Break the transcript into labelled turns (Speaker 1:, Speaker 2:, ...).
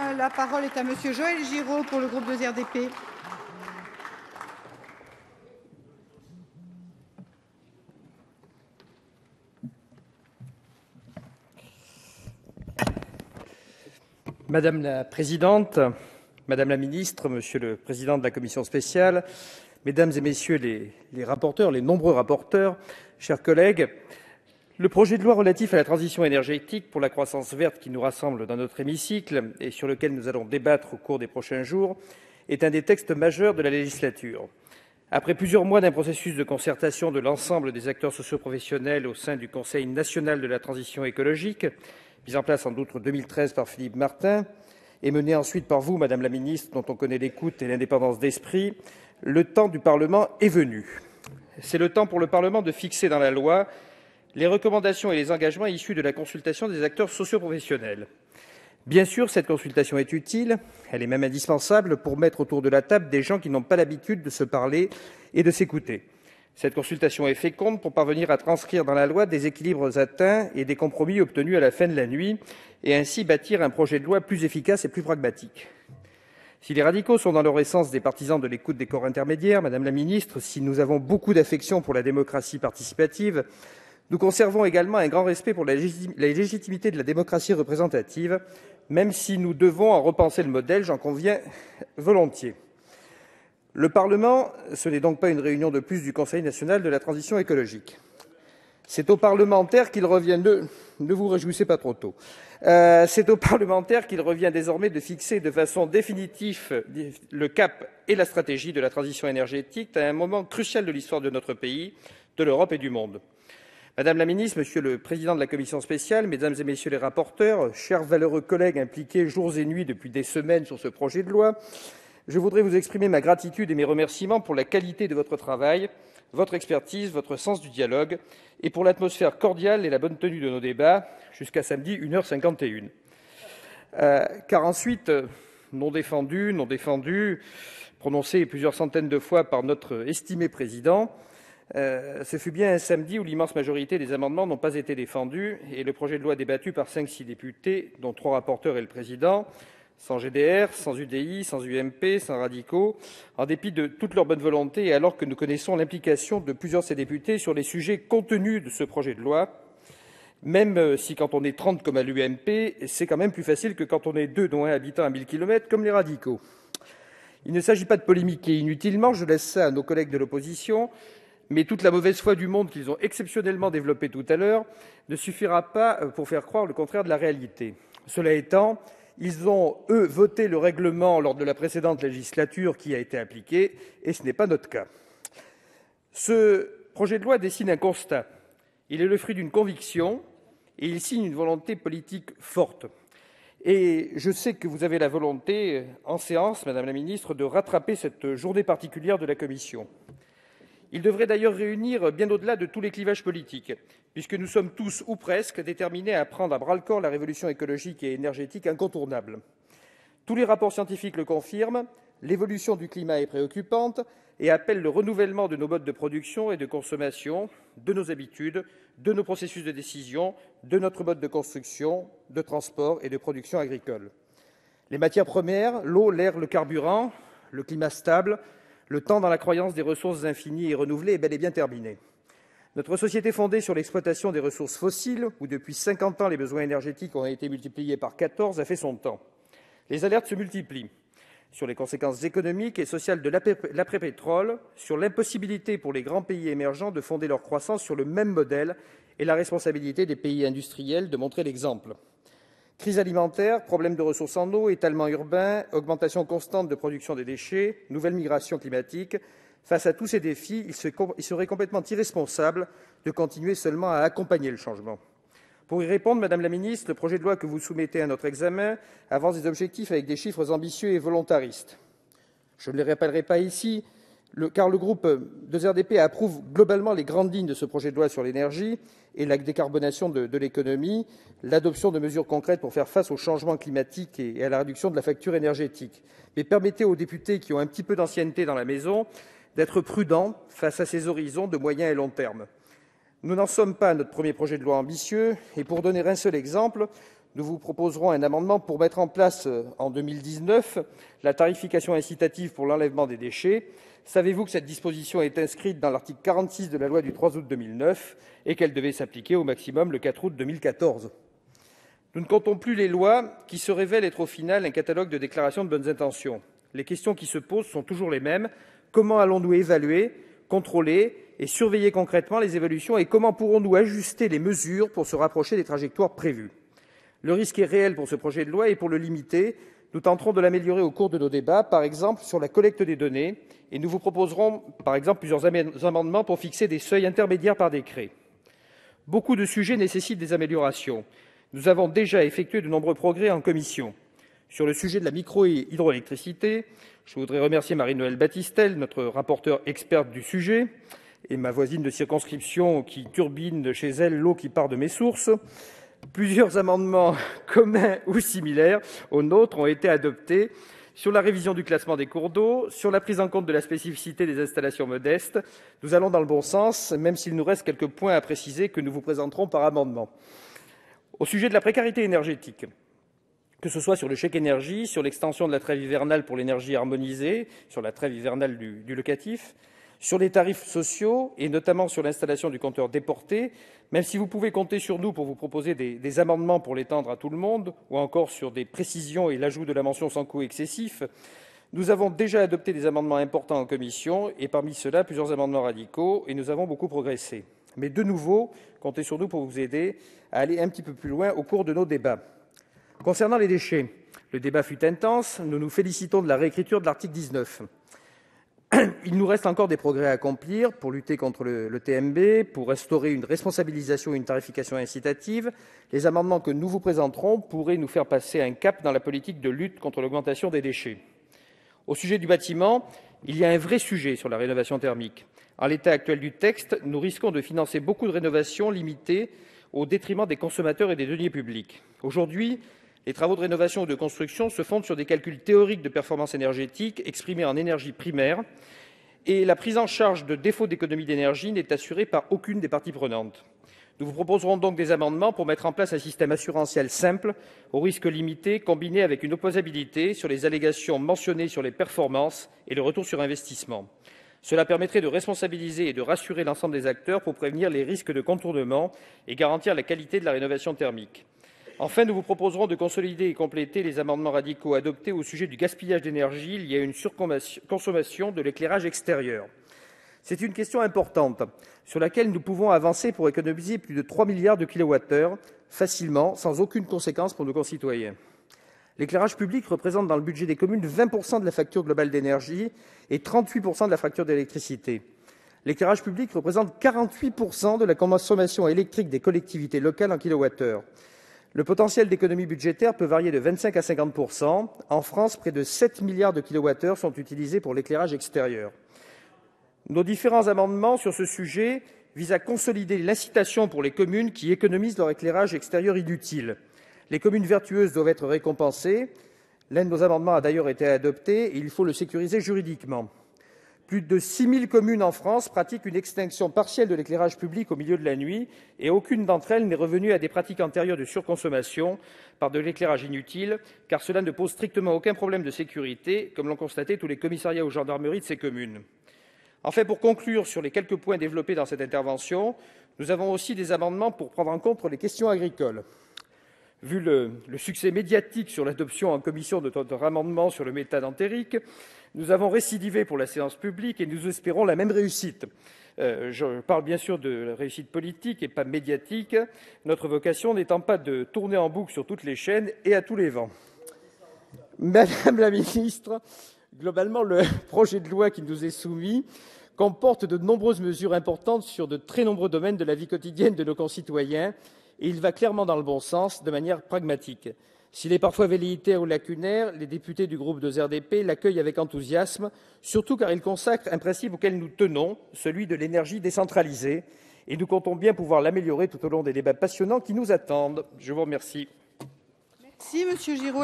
Speaker 1: La parole est à Monsieur Joël Giraud pour le groupe de RDP.
Speaker 2: Madame la présidente, madame la ministre, monsieur le président de la commission spéciale, mesdames et messieurs les rapporteurs, les nombreux rapporteurs, chers collègues, le projet de loi relatif à la transition énergétique pour la croissance verte qui nous rassemble dans notre hémicycle et sur lequel nous allons débattre au cours des prochains jours est un des textes majeurs de la législature. Après plusieurs mois d'un processus de concertation de l'ensemble des acteurs socio-professionnels au sein du Conseil national de la transition écologique, mis en place en août 2013 par Philippe Martin et mené ensuite par vous, Madame la Ministre, dont on connaît l'écoute et l'indépendance d'esprit, le temps du Parlement est venu. C'est le temps pour le Parlement de fixer dans la loi les recommandations et les engagements issus de la consultation des acteurs socio-professionnels. Bien sûr, cette consultation est utile, elle est même indispensable pour mettre autour de la table des gens qui n'ont pas l'habitude de se parler et de s'écouter. Cette consultation est féconde pour parvenir à transcrire dans la loi des équilibres atteints et des compromis obtenus à la fin de la nuit, et ainsi bâtir un projet de loi plus efficace et plus pragmatique. Si les radicaux sont dans leur essence des partisans de l'écoute des corps intermédiaires, Madame la Ministre, si nous avons beaucoup d'affection pour la démocratie participative, nous conservons également un grand respect pour la légitimité de la démocratie représentative, même si nous devons en repenser le modèle, j'en conviens volontiers. Le Parlement, ce n'est donc pas une réunion de plus du Conseil national de la transition écologique. C'est aux parlementaires qu'il revient ne vous réjouissez pas trop tôt. C'est aux parlementaires qu'il revient désormais de fixer de façon définitive le cap et la stratégie de la transition énergétique à un moment crucial de l'histoire de notre pays, de l'Europe et du monde. Madame la ministre, monsieur le président de la commission spéciale, mesdames et messieurs les rapporteurs, chers valeureux collègues impliqués jours et nuits depuis des semaines sur ce projet de loi, je voudrais vous exprimer ma gratitude et mes remerciements pour la qualité de votre travail, votre expertise, votre sens du dialogue et pour l'atmosphère cordiale et la bonne tenue de nos débats jusqu'à samedi 1h51. Car ensuite, non défendu, prononcé plusieurs centaines de fois par notre estimé président, ce fut bien un samedi où l'immense majorité des amendements n'ont pas été défendus et le projet de loi débattu par 5-6 députés, dont 3 rapporteurs et le président, sans GDR, sans UDI, sans UMP, sans radicaux, en dépit de toute leur bonne volonté et alors que nous connaissons l'implication de plusieurs de ces députés sur les sujets contenus de ce projet de loi, même si quand on est 30 comme à l'UMP, c'est quand même plus facile que quand on est 2 dont un habitant à 1000 km comme les radicaux. Il ne s'agit pas de polémiquer inutilement, je laisse ça à nos collègues de l'opposition, mais toute la mauvaise foi du monde qu'ils ont exceptionnellement développée tout à l'heure ne suffira pas pour faire croire le contraire de la réalité. Cela étant, ils ont, eux, voté le règlement lors de la précédente législature qui a été appliqué, et ce n'est pas notre cas. Ce projet de loi dessine un constat. Il est le fruit d'une conviction et il signe une volonté politique forte. Et je sais que vous avez la volonté, en séance, Madame la Ministre, de rattraper cette journée particulière de la Commission. Il devrait d'ailleurs réunir bien au-delà de tous les clivages politiques, puisque nous sommes tous, ou presque, déterminés à prendre à bras-le-corps la révolution écologique et énergétique incontournable. Tous les rapports scientifiques le confirment, l'évolution du climat est préoccupante et appelle le renouvellement de nos modes de production et de consommation, de nos habitudes, de nos processus de décision, de notre mode de construction, de transport et de production agricole. Les matières premières, l'eau, l'air, le carburant, le climat stable, le temps dans la croyance des ressources infinies et renouvelées est bel et bien terminé. Notre société fondée sur l'exploitation des ressources fossiles, où depuis 50 ans les besoins énergétiques ont été multipliés par 14, a fait son temps. Les alertes se multiplient sur les conséquences économiques et sociales de l'après-pétrole, sur l'impossibilité pour les grands pays émergents de fonder leur croissance sur le même modèle et la responsabilité des pays industriels de montrer l'exemple. Crise alimentaire, problèmes de ressources en eau, étalement urbain, augmentation constante de production des déchets, nouvelle migration climatique. Face à tous ces défis, il serait complètement irresponsable de continuer seulement à accompagner le changement. Pour y répondre, Madame la Ministre, le projet de loi que vous soumettez à notre examen avance des objectifs avec des chiffres ambitieux et volontaristes. Je ne les rappellerai pas ici, car le groupe 2RDP approuve globalement les grandes lignes de ce projet de loi sur l'énergie et la décarbonation de l'économie, l'adoption de mesures concrètes pour faire face au changement climatique et à la réduction de la facture énergétique. Mais permettez aux députés qui ont un petit peu d'ancienneté dans la maison d'être prudents face à ces horizons de moyen et long terme. Nous n'en sommes pas à notre premier projet de loi ambitieux, et pour donner un seul exemple, nous vous proposerons un amendement pour mettre en place en 2019 la tarification incitative pour l'enlèvement des déchets. Savez-vous que cette disposition est inscrite dans l'article 46 de la loi du 3 août 2009 et qu'elle devait s'appliquer au maximum le 4 août 2014 ? Nous ne comptons plus les lois qui se révèlent être au final un catalogue de déclarations de bonnes intentions. Les questions qui se posent sont toujours les mêmes. Comment allons-nous évaluer, contrôler et surveiller concrètement les évolutions et comment pourrons-nous ajuster les mesures pour se rapprocher des trajectoires prévues ? Le risque est réel pour ce projet de loi et pour le limiter, nous tenterons de l'améliorer au cours de nos débats, par exemple sur la collecte des données, et nous vous proposerons par exemple plusieurs amendements pour fixer des seuils intermédiaires par décret. Beaucoup de sujets nécessitent des améliorations. Nous avons déjà effectué de nombreux progrès en commission. Sur le sujet de la micro-hydroélectricité, je voudrais remercier Marie-Noëlle Battistel, notre rapporteure experte du sujet, et ma voisine de circonscription qui turbine chez elle l'eau qui part de mes sources. Plusieurs amendements communs ou similaires aux nôtres ont été adoptés sur la révision du classement des cours d'eau, sur la prise en compte de la spécificité des installations modestes. Nous allons dans le bon sens, même s'il nous reste quelques points à préciser que nous vous présenterons par amendement. Au sujet de la précarité énergétique, que ce soit sur le chèque énergie, sur l'extension de la trêve hivernale pour l'énergie harmonisée, sur la trêve hivernale du locatif, sur les tarifs sociaux et notamment sur l'installation du compteur déporté, même si vous pouvez compter sur nous pour vous proposer des amendements pour l'étendre à tout le monde, ou encore sur des précisions et l'ajout de la mention sans coût excessif, nous avons déjà adopté des amendements importants en commission, et parmi ceux-là, plusieurs amendements radicaux, et nous avons beaucoup progressé. Mais de nouveau, comptez sur nous pour vous aider à aller un petit peu plus loin au cours de nos débats. Concernant les déchets, le débat fut intense. Nous nous félicitons de la réécriture de l'article 19. Il nous reste encore des progrès à accomplir pour lutter contre le TMB, pour instaurer une responsabilisation et une tarification incitative. Les amendements que nous vous présenterons pourraient nous faire passer un cap dans la politique de lutte contre l'augmentation des déchets. Au sujet du bâtiment, il y a un vrai sujet sur la rénovation thermique. En l'état actuel du texte, nous risquons de financer beaucoup de rénovations limitées au détriment des consommateurs et des deniers publics. Aujourd'hui, les travaux de rénovation ou de construction se fondent sur des calculs théoriques de performance énergétique exprimés en énergie primaire et la prise en charge de défauts d'économie d'énergie n'est assurée par aucune des parties prenantes. Nous vous proposerons donc des amendements pour mettre en place un système assurantiel simple, au risque limité, combiné avec une opposabilité sur les allégations mentionnées sur les performances et le retour sur investissement. Cela permettrait de responsabiliser et de rassurer l'ensemble des acteurs pour prévenir les risques de contournement et garantir la qualité de la rénovation thermique. Enfin, nous vous proposerons de consolider et compléter les amendements radicaux adoptés au sujet du gaspillage d'énergie lié à une surconsommation de l'éclairage extérieur. C'est une question importante sur laquelle nous pouvons avancer pour économiser plus de 3 milliards de kilowattheures facilement, sans aucune conséquence pour nos concitoyens. L'éclairage public représente dans le budget des communes 20% de la facture globale d'énergie et 38% de la facture d'électricité. L'éclairage public représente 48% de la consommation électrique des collectivités locales en kilowattheures. Le potentiel d'économie budgétaire peut varier de 25 à 50%. En France, près de 7 milliards de kilowattheures sont utilisés pour l'éclairage extérieur. Nos différents amendements sur ce sujet visent à consolider l'incitation pour les communes qui économisent leur éclairage extérieur inutile. Les communes vertueuses doivent être récompensées. L'un de nos amendements a d'ailleurs été adopté et il faut le sécuriser juridiquement. Plus de 6 000 communes en France pratiquent une extinction partielle de l'éclairage public au milieu de la nuit et aucune d'entre elles n'est revenue à des pratiques antérieures de surconsommation par de l'éclairage inutile, car cela ne pose strictement aucun problème de sécurité, comme l'ont constaté tous les commissariats aux gendarmeries de ces communes. Enfin, pour conclure sur les quelques points développés dans cette intervention, nous avons aussi des amendements pour prendre en compte les questions agricoles. Vu le succès médiatique sur l'adoption en commission de notre amendement sur le méthane entérique, nous avons récidivé pour la séance publique et nous espérons la même réussite. Je parle bien sûr de la réussite politique et pas médiatique, notre vocation n'étant pas de tourner en boucle sur toutes les chaînes et à tous les vents. Madame la ministre, globalement, le projet de loi qui nous est soumis comporte de nombreuses mesures importantes sur de très nombreux domaines de la vie quotidienne de nos concitoyens et il va clairement dans le bon sens, de manière pragmatique. S'il est parfois velléitaire ou lacunaire, les députés du groupe 2 RDP l'accueillent avec enthousiasme, surtout car il consacre un principe auquel nous tenons, celui de l'énergie décentralisée, et nous comptons bien pouvoir l'améliorer tout au long des débats passionnants qui nous attendent. Je vous remercie.
Speaker 1: Merci, Monsieur Giraud.